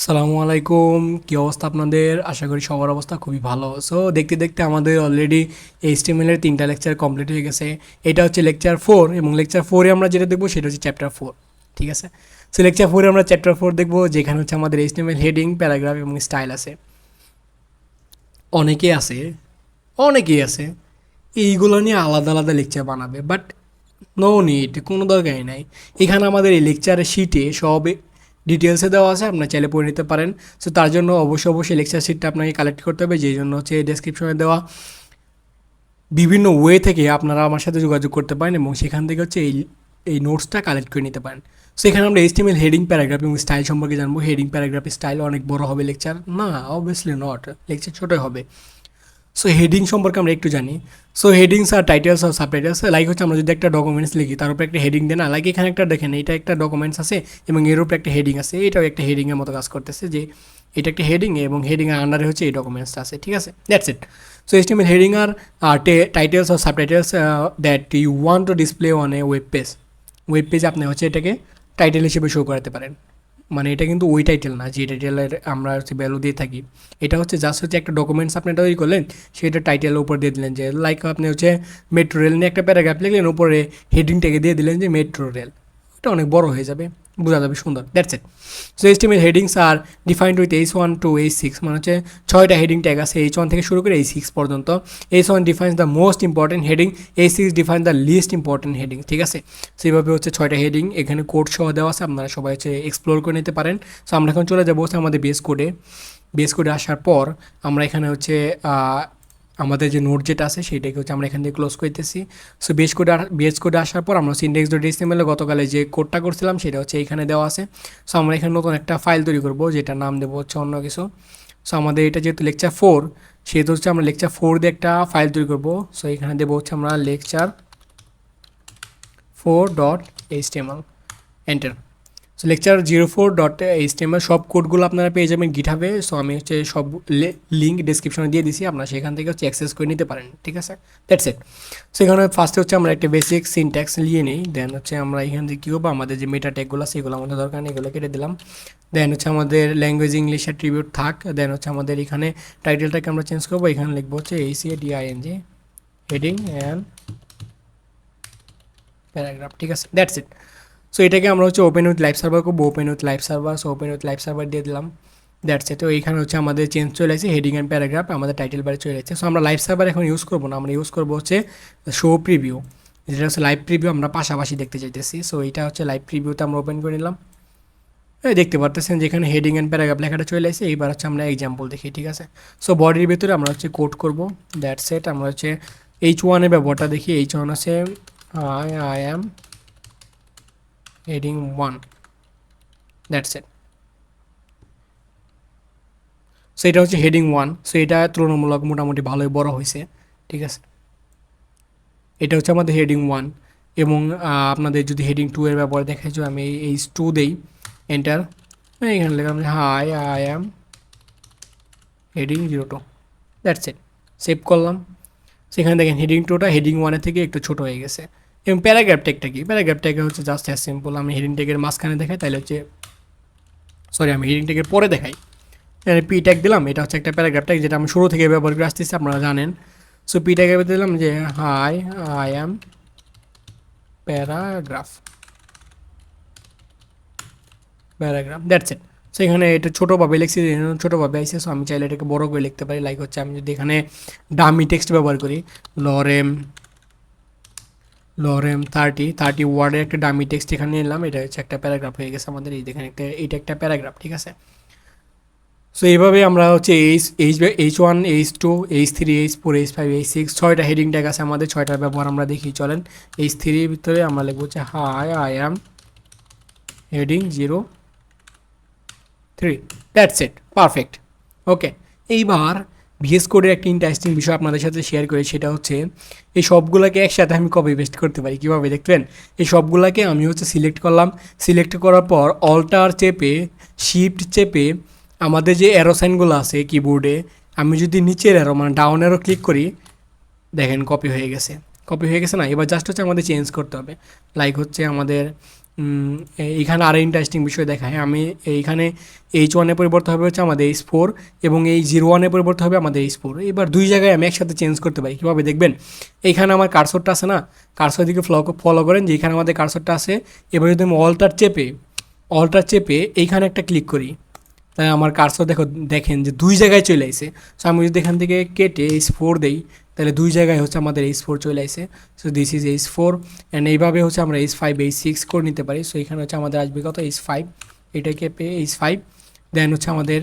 সালামু আলাইকুম, কী অবস্থা আপনাদের? আশা করি সবার অবস্থা খুবই ভালো। সো দেখতে দেখতে আমাদের অলরেডি এইচটিএমএল এর 3টা লেকচার কমপ্লিট হয়ে গেছে। এটা হচ্ছে লেকচার 4 এবং লেকচার 4 এ আমরা যেটা দেখবো সেটা হচ্ছে চ্যাপ্টার 4। ঠিক আছে? সো লেকচার 4 এ আমরা চ্যাপ্টার 4 দেখবো, যেখানে হচ্ছে আমাদের এইচটিএমএল হেডিং, প্যারাগ্রাফ এবং স্টাইল আছে। অনেকেই আছে অনেকেই আছে এইগুলো নিয়ে আলাদা আলাদা লেকচার বানাবে, বাট নো নিড, কোনো দরকারই নাই। এখানে আমাদের এই লেকচারের শিটে সব ডিটেলসে দেওয়া আছে, আপনার চাইলে পড়ে নিতে পারেন। সো তার জন্য অবশ্যই লেকচার শিটটা আপনাকে কালেক্ট করতে হবে, যেই জন্য হচ্ছে ডেসক্রিপশনে দেওয়া বিভিন্ন ওয়ে থেকে আপনারা আমার সাথে যোগাযোগ করতে পারেন এবং সেখান থেকে হচ্ছে এই এই নোটসটা কালেক্ট করে নিতে পারেন। সো এখানে আমরা এইচটিএমএল হেডিং, প্যারাগ্রাফ এবং স্টাইল সম্পর্কে জানবো। হেডিং, প্যারাগ্রাফ, স্টাইল অনেক বড় হবে লেকচার না? অবভিয়াসলি নট, লেকচার ছোটোই হবে। সো হেডিং সম্পর্কে আমরা একটু জানি। সো হেডিংস আর টাইটেলস আর সাবটাইটেলস, লাইক হচ্ছে আমরা যদি একটা ডকুমেন্টস লিখি তার উপরে একটা হেডিং দেয় না, লাইক এখানে একটা দেখেন, এটা একটা ডকুমেন্টস আছে এবং এর উপরে একটা হেডিং আছে, এটাও একটা হেডিংয়ের মতো কাজ করতেছে, যে এটা একটা হেডিং এবং হেডিংয়ের আন্ডারে হচ্ছে এই ডকুমেন্টসটা আছে। ঠিক আছে, that's it. So HTML heading আর টাইটেলস আর subtitles that you want to display on a web page. Web পেজে আপনি হচ্ছে এটাকে টাইটেল হিসেবে শো করাতে পারেন। মানে এটা কিন্তু ওই টাইটেল না যে টাইটেলের আমরা হচ্ছে ভ্যালু দিয়ে থাকি। এটা হচ্ছে জাস্ট হচ্ছে একটা ডকুমেন্টস আপনি তৈরি করলেন, সেটা টাইটেলের উপর দিয়ে দিলেন, যে লাইক আপনি হচ্ছে মেট্রো রেল নিয়ে একটা প্যারাগ্রাফ লিখলেন, উপরে হেডিংটাকে দিয়ে দিলেন যে মেট্রো রেল। এটা অনেক বড় হয়ে যাবে, বোঝা যাবে সুন্দর, that's it. So HTML headings are defined with H1 to H6, মানে হচ্ছে 6টা হেডিং ট্যাগ আছে, H1 থেকে শুরু করে H6 পর্যন্ত। H1 defines the most important heading, H6 define the least important heading. ঠিক আছে, সেইভাবে হচ্ছে 6টা হেডিং এখানে কোড সহ দেওয়া আছে, আপনারা সবাই হচ্ছে এক্সপ্লোর করে নিতে পারেন। সো আমরা এখন চলে যাবো হচ্ছে আমাদের বেস কোডে আসার পর আমরা এখানে হচ্ছে আমাদের যে নোট যেটা আছে সেটাকে হচ্ছে আমরা এখান থেকে ক্লোজ করতেছি। সো বেস কোডে আসার পর আমরা হচ্ছে index.html এ গতকালে যে কোডটা করছিলাম সেটা হচ্ছে এখানে দেওয়া আছে। সো আমরা এখানে নতুন একটা ফাইল তৈরি করব, যেটা নাম দেবো হচ্ছে অন্য কিছু। সো আমাদের এটা যেহেতু লেকচার 4, সেহেতু হচ্ছে আমরা লেকচার 4 দিয়ে একটা ফাইল তৈরি করব। সো এখানে দেবো হচ্ছে আমরা lecture 4.html, enter. So lecture04.html সব কোডগুলো আপনারা পেয়ে যাবেন গিটহাবে। সো আমি হচ্ছে সব লিঙ্ক ডেসক্রিপশনে দিয়ে দিছি, আপনারা সেখান থেকে হচ্ছে অ্যাক্সেস করে নিতে পারেন। ঠিক আছে, দ্যাটস ইট। সো এখানে ফার্স্টে হচ্ছে আমরা একটা বেসিক সিনট্যাক্স নিয়ে নিই, দেন হচ্ছে আমরা এখান থেকে কী করবো, আমাদের যে মেটা ট্যাগগুলো আছে এগুলো আমাদের দরকার নেই, এগুলো কেটে দিলাম। দেন হচ্ছে আমাদের ল্যাঙ্গুয়েজ ইংলিশ অ্যাট্রিবিউট থাক। দেন হচ্ছে আমাদের এখানে টাইটেলটাকে আমরা চেঞ্জ করবো, এখানে লিখবো হচ্ছে ACADING হেডিং অ্যান্ড প্যারাগ্রাফ। ঠিক আছে, দ্যাটস ইট। সো এটাকে আমরা হচ্ছে ওপেন উইথ লাইভ সার্ভার করবো, open with live server. So open with live server দিয়ে দিলাম, দ্যাটস ইট। তো এইখানে হচ্ছে আমাদের চেঞ্জ চলে আসছে, হেডিং অ্যান্ড প্যারাগ্রাফ আমাদের টাইটেল বারে চলে যাচ্ছে। সো আমরা লাইভ সার্ভার এখন ইউজ করবো না, আমরা ইউজ করবো হচ্ছে শো প্রিভিউ, যেটা হচ্ছে লাইভ প্রিভিউ আমরা পাশাপাশি দেখতে চাইতেছি। সো এটা হচ্ছে লাইভ প্রিভিউতে আমরা ওপেন করে নিলাম। দেখতে পারতেছেন যেখানে হেডিং অ্যান্ড প্যারাগ্রাফ লেখাটা চলে আসছে। এইবার হচ্ছে আমরা এক্সাম্পল দেখি। ঠিক আছে, সো বডির ভিতরে আমরা হচ্ছে কোড করবো, দ্যাটস ইট। আমরা হচ্ছে H1 এর ব্যবহারটা দেখি। H1 আছে I am heading 1, that's it. So এটা হচ্ছে হেডিং 1। সো এটা তুলনামূলক মোটামুটি ভালোই বড় হয়েছে। ঠিক আছে, এটা হচ্ছে আমাদের হেডিং 1। এবং আপনাদের যদি হেডিং 2 এর ব্যাপারে দেখা যায়, আমি H2 দেই, এন্টার। এখানে লিখলাম high I am heading 02, that's it. Save করলাম। সেখানে দেখেন হেডিং 2টা হেডিং 1 থেকে একটু ছোট হয়ে গেছে। এবং প্যারাগ্রাফ ট্যাগটা কি? প্যারাগ্রাফ ট্যাগ হচ্ছে জাস্ট অ্যাজ সিম্পল, আমি হেডিং ট্যাগের মাঝখানে দেখাই, তাহলে হচ্ছে সরি আমি হেডিং ট্যাগের পরে দেখাই, পি ট্যাগ দিলাম। এটা হচ্ছে একটা প্যারাগ্রাফ ট্যাগ, যেটা আমি শুরু থেকে ব্যবহার করে আসতেছি, আপনারা জানেন। সো পি ট্যাগে দিলাম যে high I am paragraph, that's it. So এখানে এটা ছোটোভাবে লিখছি, ছোটোভাবে আইসে। সো আমি চাইলে এটাকে বড় করে লিখতে পারি, লাইক হচ্ছে আমি যদি এখানে ডামি টেক্সট ব্যবহার করি, লরেম লরেম 30 ওয়ার্ডের একটা ডামি টেক্সট এখানে নিলাম, এটা হচ্ছে একটা প্যারাগ্রাফ হয়ে গেছে আমাদের। এই দেখেন এটা একটা প্যারাগ্রাফ। ঠিক আছে, সো এইভাবে আমরা হচ্ছে H1, H2, H3, H4, H5, H6 6টা হেডিং ট্যাগ আছে আমাদের, 6টার ব্যবহার আমরা দেখি চলেন। H3 এর ভিতরে আমরা লিখবো হচ্ছে hi I am heading 03, that's it, perfect. Okay, এইবার ভিএস কোডের একটা ইন্টারেস্টিং বিষয় আপনাদের সাথে শেয়ার করি, সেটা হচ্ছে এই সবগুলোকে একসাথে আমি কপি পেস্ট করতে পারি। কীভাবে দেখবেন? এই সবগুলোকে আমি হচ্ছে সিলেক্ট করলাম, সিলেক্ট করার পর অল্টার চেপে শিফট চেপে আমাদের যে অ্যারো সাইনগুলো আছে কিবোর্ডে, আমি যদি নিচের অ্যারো মানে ডাউন অ্যারো ক্লিক করি, দেখেন কপি হয়ে গেছে। কপি হয়ে গেছে না? এবার জাস্ট হচ্ছে আমাদের চেঞ্জ করতে হবে, লাইক হচ্ছে আমাদের এইখানে আরও ইন্টারেস্টিং বিষয় দেখায় আমি এইখানে H1-এর পরিবর্তে হবে হচ্ছে আমাদের H4 এবং এই 01-এর পরিবর্তে হবে আমাদের H4। এবার দুই জায়গায় আমি একসাথে চেঞ্জ করতে পারি কীভাবে দেখবেন, এইখানে আমার কার্সরটা আছে না, কার্সর দিকে ফলো করেন যে এখানে আমাদের কার্সরটা আছে। এবার যদি আমি অলটার চেপে এইখানে একটা ক্লিক করি, তাই আমার কার্সর দেখেন যে দুই জায়গায় চলে আসে। সো আমি যদি এখান থেকে কেটে H4 দেই, তাহলে দুই জায়গায় হচ্ছে আমাদের H4 চলে আসে। So this is H4 and এইভাবে হচ্ছে আমরা H5 H6 করে নিতে পারি। সো এখানে হচ্ছে আমাদের আসবে কত H5, এটাকে পেয়ে H5, দেন হচ্ছে আমাদের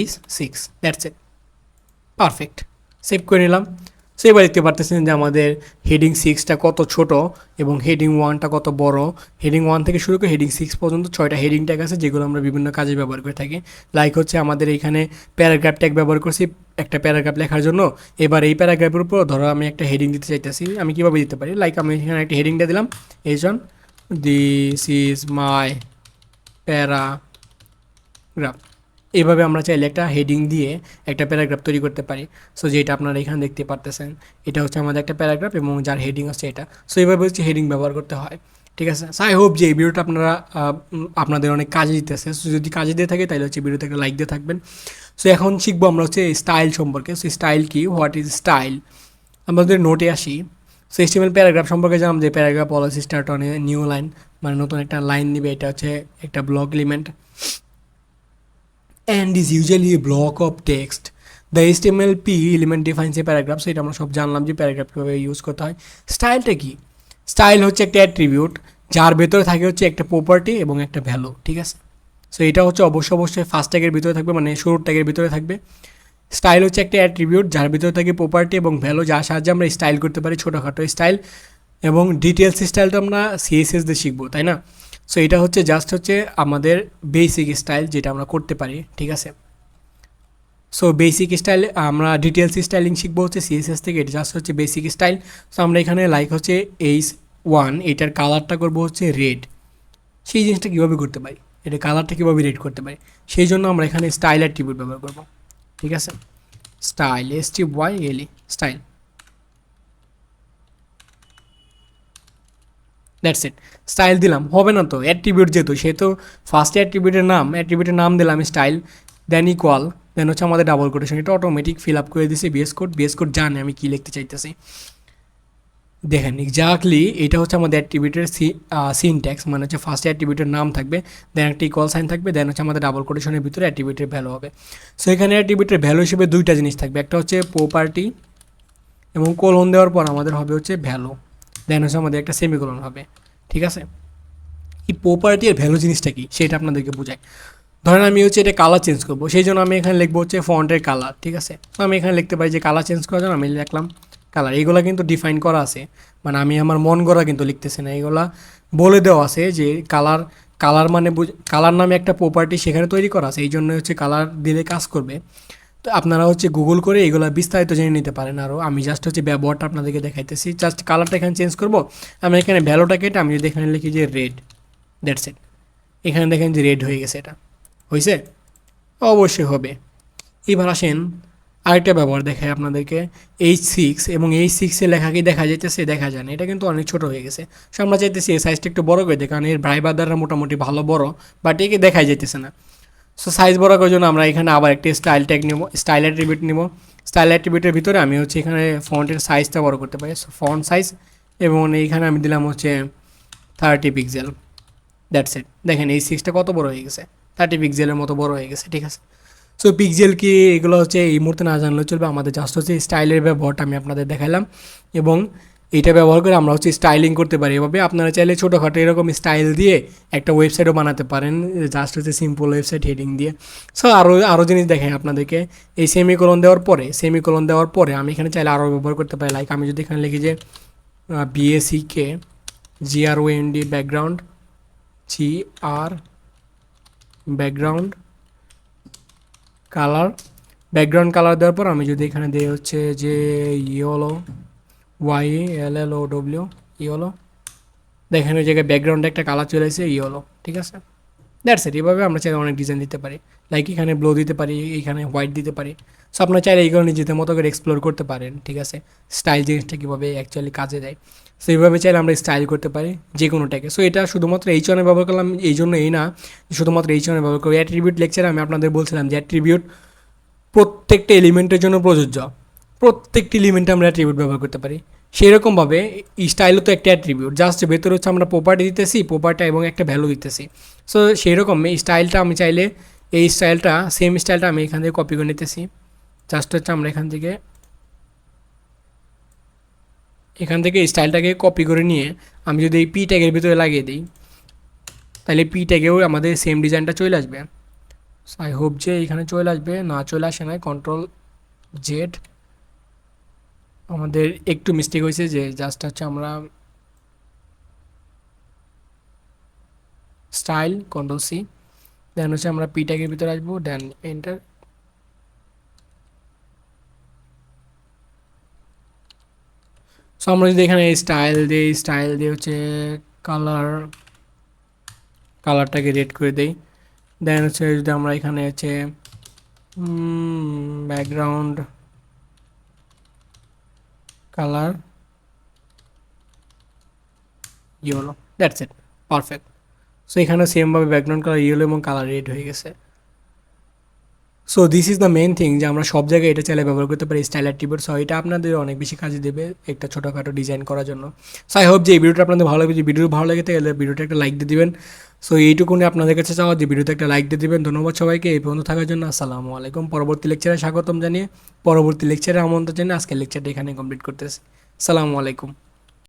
H6, that's it, perfect. Save করে নিলাম। সো এবার দেখতে পারতেছেন যে আমাদের হেডিং 6টা কত ছোট এবং হেডিং 1টা কত বড়। হেডিং 1 থেকে শুরু করে হেডিং 6 পর্যন্ত 6টা হেডিং ট্যাগ আছে যেগুলো আমরা বিভিন্ন কাজে ব্যবহার করে থাকি। লাইক হচ্ছে আমাদের এইখানে প্যারাগ্রাফ ট্যাগ ব্যবহার করছি একটা প্যারাগ্রাফ লেখার জন্য। এবার এই প্যারাগ্রাফের উপর ধরো আমি একটা হেডিং দিতে চাইতেছি, আমি কীভাবে দিতে পারি, লাইক আমি এখানে একটা হেডিংটা দিলাম H1, this is my paragraph. এইভাবে আমরা চাইলে একটা হেডিং দিয়ে একটা প্যারাগ্রাফ তৈরি করতে পারি। সো যেটা আপনারা এখানে দেখতে পারতেছেন, এটা হচ্ছে আমাদের একটা প্যারাগ্রাফ এবং যার হেডিং হচ্ছে এটা। সো এইভাবে হচ্ছে হেডিং ব্যবহার করতে হয়, ঠিক আছে। সো আই হোপ যে এই ভিডিওটা আপনাদের অনেক কাজে দিতেছে। সো যদি কাজে দিয়ে থাকে তাহলে হচ্ছে ভিডিওতে একটা লাইক দিয়ে থাকবেন। সো এখন শিখবো আমরা হচ্ছে স্টাইল সম্পর্কে। সো স্টাইল কি, হোয়াট ইজ স্টাইল, আমাদের নোটে আসি। সো HTML প্যারাগ্রাফ সম্পর্কে জানলাম যে paragraph policy start on a new line, মানে নতুন একটা লাইন নিবে, এটা হচ্ছে একটা block element and is usually a block of text. The HTML-P element defines a paragraph. So এটা আমরা সব জানলাম যে প্যারাগ্রাফ কীভাবে ইউজ করতে হয়। স্টাইলটা কি, স্টাইল হচ্ছে একটা অ্যাট্রিবিউট যার ভেতরে থাকে হচ্ছে একটা প্রপার্টি এবং একটা ভ্যালু, ঠিক আছে। সো এটা হচ্ছে অবশ্যই ফার্স্ট ট্যাগের ভিতরে থাকবে, মানে শুরুর ট্যাগের ভিতরে থাকবে। স্টাইল হচ্ছে একটা অ্যাট্রিবিউট যার ভিতরে থাকে প্রপার্টি এবং ভ্যালু, যার সাহায্যে আমরা স্টাইল করতে পারি, ছোটোখাটো স্টাইল। এবং ডিটেলস স্টাইলটা আমরা CSS দিয়ে শিখবো, তাই না। সো এটা হচ্ছে জাস্ট হচ্ছে আমাদের বেসিক স্টাইল যেটা আমরা করতে পারি, ঠিক আছে। সো বেসিক স্টাইল আমরা ডিটেলস স্টাইলিং শিখবো হচ্ছে CSS থেকে, এটা জাস্ট হচ্ছে বেসিক স্টাইল। সো আমরা এখানে লাইক হচ্ছে H1, এটার কালারটা করবো হচ্ছে রেড। সেই জিনিসটা কীভাবে করতে পারি, এটা কালারটা কীভাবে রেড করতে পারি, সেই জন্য আমরা এখানে স্টাইল অ্যাট্রিবিউট ব্যবহার করবো, ঠিক আছে। Style STYLE style, that's it. Style দিলাম, হবে না তো, অ্যাট্রিবিউট যেহেতু, সেহেতু ফার্স্ট অ্যাট্রিবিউটের নাম দিলাম স্টাইল, দেন ইকুয়াল, দেন হচ্ছে আমাদের ডাবল কোটেশন, এটা অটোমেটিক ফিল আপ করে দিয়েছে বিএস কোড জানে আমি কী লিখতে চাইতেছি। দেখেন এক্স্যাক্টলি এটা হচ্ছে আমাদের অ্যাট্রিবিউটের সিনট্যাক্স, মানে হচ্ছে ফার্স্ট অ্যাট্রিবিউটের নাম থাকবে, দেন একটা ইকুয়াল সাইন থাকবে, দেন হচ্ছে আমাদের ডাবল কোটেশনের ভিতরে অ্যাট্রিবিউটের ভ্যালু হবে। সো এখানে অ্যাট্রিবিউটের ভ্যালু হিসেবে দুইটা জিনিস থাকবে, একটা হচ্ছে প্রপার্টি এবং কোলন দেওয়ার পর আমাদের হবে হচ্ছে ভ্যালু, দেন হচ্ছে আমাদের একটা সেমিকোলন হবে, ঠিক আছে। এই প্রপার্টি আর ভ্যালু জিনিসটা কি সেটা আপনাদেরকে বোঝাই। ধরেন আমি হচ্ছে এটা কালার চেঞ্জ করবো, সেই জন্য আমি এখানে লিখবো হচ্ছে ফন্টের কালার, ঠিক আছে। তো আমি এখানে লিখতে পারি যে কালার চেঞ্জ করার জন্য আমি লিখলাম কালার। এইগুলো কিন্তু ডিফাইন করা আছে, মানে আমি আমার মন গড়া কিন্তু লিখতেছি না, এইগুলা বলে দেওয়া আছে যে কালার মানে কালার নামে একটা প্রপার্টি সেখানে তৈরি করা আছে, এই জন্য হচ্ছে কালার দিলে কাজ করবে। তো আপনারা হচ্ছে গুগল করে এইগুলো বিস্তারিত জেনে নিতে পারেন আরও, আমি জাস্ট হচ্ছে ব্যবহারটা আপনাদেরকে দেখাইতেছি। জাস্ট কালারটা এখানে চেঞ্জ করবো, আমি এখানে ভ্যালুটা কেটে আমি যদি এখানে লিখি যে রেড, দ্যাটস ইট। এখানে দেখেন যে রেড হয়ে গেছে, এটা হয়েছে, অবশ্যই হবে। এবার আসেন আরেকটা ব্যবহার দেখায় আপনাদেরকে, H6 এবং H6-এ লেখা কি দেখা যাইতেছে, দেখা যায় না, এটা কিন্তু অনেক ছোটো হয়ে গেছে। সো আমরা চাইতেছি এই সাইজটা একটু বড় করে দিই, কারণ এর ব্রাইবারদাররা মোটামুটি ভালো বড়, বাট একে দেখাই যাইতেছে না। সো সাইজ বড় করার জন্য আমরা এখানে আবার একটি স্টাইল ট্যাগ নেব, স্টাইল অ্যাট্রিবিউট নেব। স্টাইল অ্যাট্রিবিউটের ভিতরে আমি হচ্ছে এখানে ফন্টের সাইজটা বড় করতে পারি, সো ফন্ট সাইজ, এবং এইখানে আমি দিলাম হচ্ছে 30 পিক্সেল, দ্যাটস ইট। দেখেন H6টা কত বড় হয়ে গেছে, 30 পিক্সেলের মতো বড় হয়ে গেছে, ঠিক আছে। সো পিক্সেল কি এগুলো হচ্ছে এই মুহূর্তে না জানলেও চলবে, আমাদের জাস্ট হচ্ছে স্টাইলের ব্যবহারটা আমি আপনাদের দেখালাম, এবং এইটা ব্যবহার করে আমরা হচ্ছে স্টাইলিং করতে পারি। এভাবে আপনারা চাইলে ছোটোখাটো এরকম স্টাইল দিয়ে একটা ওয়েবসাইটও বানাতে পারেন, জাস্ট হচ্ছে সিম্পল ওয়েবসাইট হেডিং দিয়ে। সো আরও জিনিস দেখেন আপনাদেরকে, এই সেমিকোলন দেওয়ার পরে আমি এখানে চাইলে আরও ব্যবহার করতে পারি। লাইক আমি যদি এখানে লিখি যে BACK GROND background background colour দেওয়ার পর আমি যদি এখানে দিই হচ্ছে যে ইয়েলো YALLOW ইয়েলো, দেখেন ওই জায়গায় ব্যাকগ্রাউন্ডে একটা কালার চলে এসেছে ইয়েলো, ঠিক আছে। দ্যাটস ইট। এভাবে আমরা চাইলে অনেক ডিজাইন দিতে পারি, লাইক এখানে ব্লু দিতে পারি, এখানে হোয়াইট দিতে পারি। সো আপনারা চাইলে এইগুলো নিজেদের মতো করে এক্সপ্লোর করতে পারেন, ঠিক আছে, স্টাইল জিনিসটা কীভাবে অ্যাকচুয়ালি কাজে দেয়। সো এইভাবে চাইলে আমরা স্টাইল করতে পারি যে কোনোটাকে। সো এটা শুধুমাত্র এইচ1 ব্যবহার করলাম এই জন্য এই না শুধুমাত্র এইচ1 ব্যবহার করি। অ্যাট্রিবিউট লেকচারে আমি আপনাদের বলছিলাম যে অ্যাট্রিবিউট প্রত্যেকটা এলিমেন্টের জন্য প্রযোজ্য, প্রত্যেকটি এলিমেন্টে আমরা অ্যাট্রিবিউট ব্যবহার করতে পারি। সেরকমভাবে স্টাইলও তো একটা অ্যাট্রিবিউট, জাস্ট ভেতরে হচ্ছে আমরা প্রপার্টি দিতেছি, প্রপার্টি এবং একটা ভ্যালু দিতেছি। সো সেই রকম এই স্টাইলটা আমি চাইলে এই স্টাইলটা সেম স্টাইলটা আমি এখান থেকে কপি করে নিতেছি। জাস্ট হচ্ছে আমরা এখান থেকে এই স্টাইলটাকে কপি করে নিয়ে আমি যদি এই পি ট্যাগের ভিতরে লাগিয়ে দিই, তাহলে পি ট্যাগেও আমাদের সেম ডিজাইনটা চলে আসবে। আই হোপ যে এখানে চলে আসবে, না চলে আসে না, কন্ট্রোল জেড। আমাদের একটু মিস্টেক হয়েছে যে জাস্ট হচ্ছে আমরা স্টাইল কন্ট্রোল সি, দেন হচ্ছে আমরা পি ট্যাগের ভিতরে আসবো, দেন এন্টার। সো আমরা যদি এখানে স্টাইল দিয়ে হচ্ছে কালারটাকে রেড করে দেই, দেন হচ্ছে যদি আমরা এখানে হচ্ছে background colour yellow, that's it, perfect. So এখানে সেমভাবে ব্যাকগ্রাউন্ড কালার ইয়েলো এবং কালার রেড হয়ে গেছে। So this is the main thing যে আমরা সব জায়গায় এটা চাইলে ব্যবহার করতে পারি স্টাইল অ্যাট্রিবিউট। সো এটা আপনাদের অনেক বেশি কাজে দেবে একটা ছোটোখাটো ডিজাইন করার জন্য। সো আই হোপ যে এই ভিডিওটা আপনাদের ভালো লাগবে। যে ভিডিও ভালো লাগে তাহলে ভিডিওটা একটা লাইক দিয়ে দিবেন। সো এইটুকুনি আপনাদের কাছে চাওয়া যে ভিডিওতে একটা লাইক দিয়ে দিবেন। ধন্যবাদ সবাইকে এই পর্যন্ত থাকার জন্য। আসসালামু আলাইকুম। পরবর্তী লেকচারে স্বাগতম জানিয়ে, পরবর্তী লেকচারে আমন্ত্রণ জানিয়ে আজকের লেকচারটা এখানে কমপ্লিট করতেছি। আসসালামু আলাইকুম।